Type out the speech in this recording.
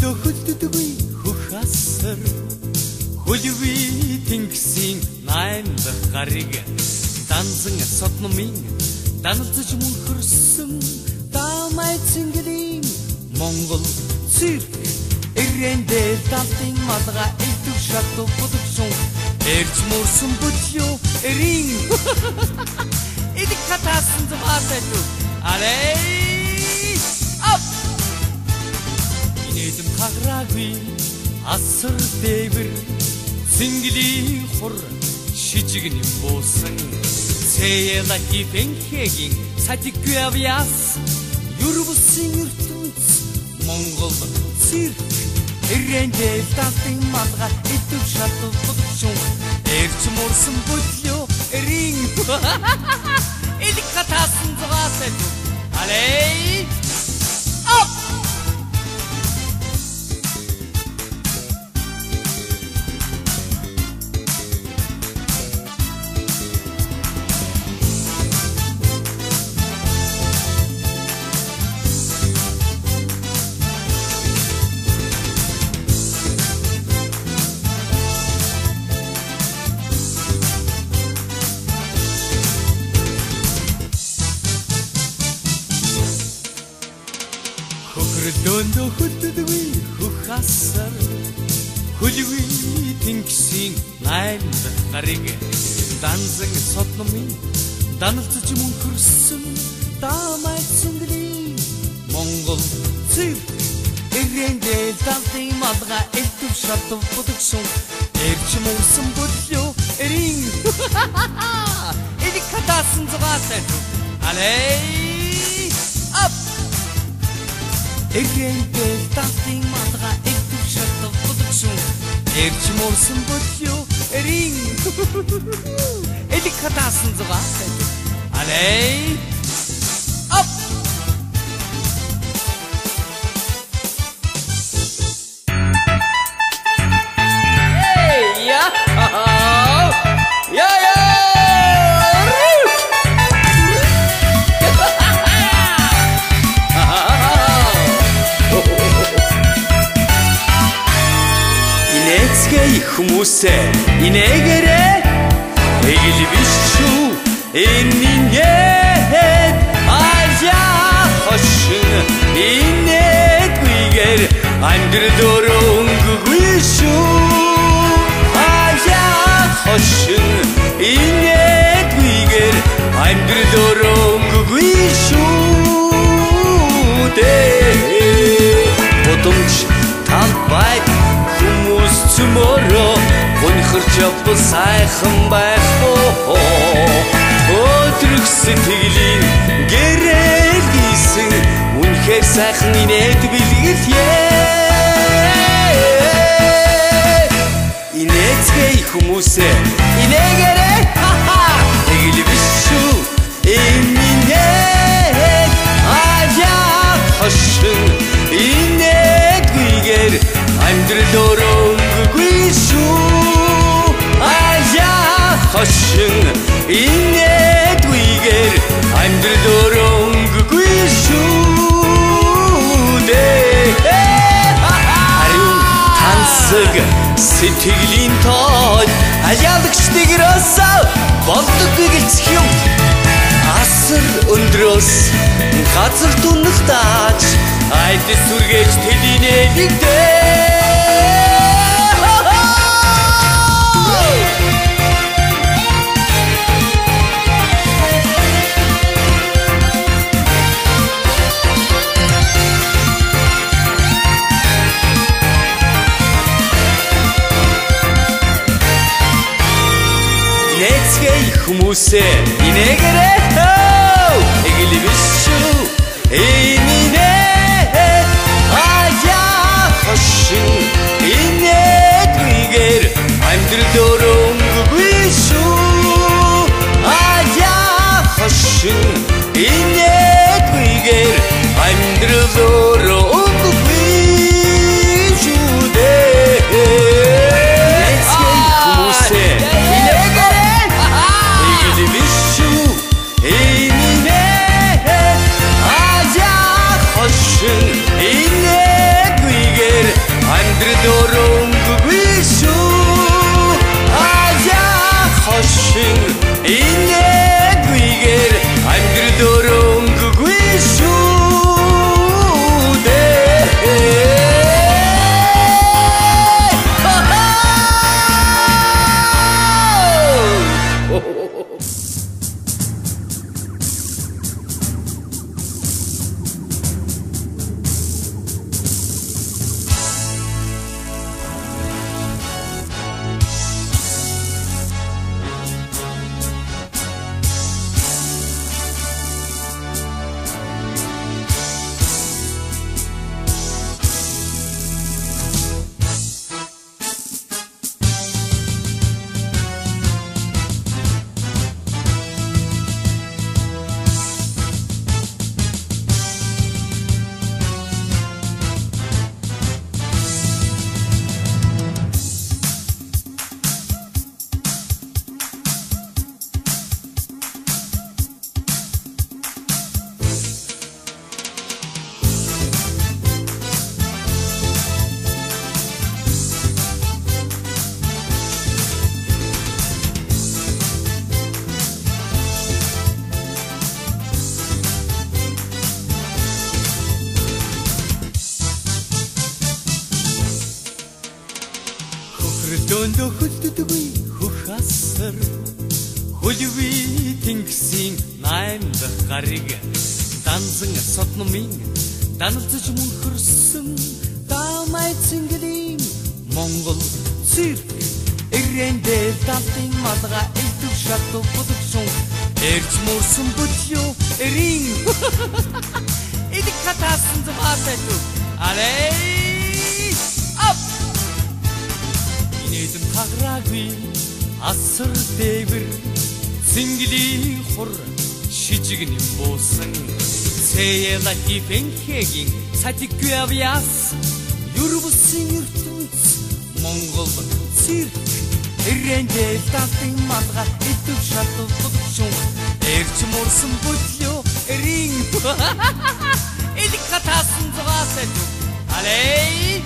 дөндөө хөддөдгүй хөх асар хөлви тэнгисийн 8 дахь гарыг данзан содномын даналзаж мөнхөрсөн дамай цэнглийн Монгол цирк эрэндээ талтын малга илтгэв шатуу будагшун эрж мөрсөн бүтлөө эрин эдик хатаасан зугаатай алей ап инээдэм хаграагүй асар дэвэр цэнглийн хур шижигнэн буусан цэялаки бэнхэгийн сатикгүй авьяас юрвсын ертөнц Монгол цирк эрэндээ талтын малга илтгэв шатуу будагшун эрж мөрсөн бүтлөө эрин эдик хатаасан зугаатай алей ап дөндөө хөддөдгүй хөх асар хөлви тэнгисийн 8 дахь гарыг данзан содномын даналзаж мөнхөрсөн дамай цэнглийн Монгол цирк эрэндээ талтын малга илтгэв шатуу будагшун эрж мөрсөн бүтлөө эрин эдик хатаасан зугаатай алей ап эрэндээ талтын малга илтгэв шатуу будагшун эрж мөрсөн бүтлөө эрин эдик хатаасан зугаатай алей ап хүмүүсээ инээгээрээ эгэл биш шүү энийгээд аяа хошин инээдгүйгээр амьдрал өнгөгүй шүү аяа хошин инээдгүйгээр амьдрал өнгөгүй шүү дээ бодомч тал байг хүмүүс цөмөрөө гонхорч явбал сайхан байх өдрөх сэтгэлийн гэрэл гисэн үнэхээр сайхан инээд билгэлээ инээцгэй хүмүүсээ инээгээрээ тэгэл биш шүү инээд аяа хошин инээдгүйгээр амьдрал өнгөгүй шүү аяа хошин инээдгүйгээр амьдрал өнгөгүй шүү дээ харин тансаг сэтгэлийн тоол аяалагчдыг росоо болдоггүй гэлцэх юм асар өндрөөс газар түнх тааж айдас сүргээж тэлинэлэгдээ хүмүүсээ инээгээрээ эгэл биш шүү инээ аяа хошин инээдгүйгээр амьдрал өнгөгүй шүү аяа хошин инээдгүйгээр амьдрал өнгөгүй шүү дээ хүмүүсээ инээдгүйгээр өрөөндөө хөлддөгүй хөх асар хөлви тэнгисийн 8 дахь гарыг данзан сотномын даналзаж мөнхөрсөн дамай цэнгэлийн Монгол цирк эрэндээ талтын малга элдв шатуу продукшн эрч мөрсөн бүтлөө эрин эдик хатаасан зоваатайду алей ап инэдэм хаграагүй асар дэвэр цэнгэлийн хур шижигнэн буусан цэела хипенхэгийн сатикгүй авьяас юрвсын ертөнц Монгол цирк эрэндээ талтын малга элдв шатуу продукшн эрч мөрсөн бүтлөө эрин эдик хатаасан зоваатайду алей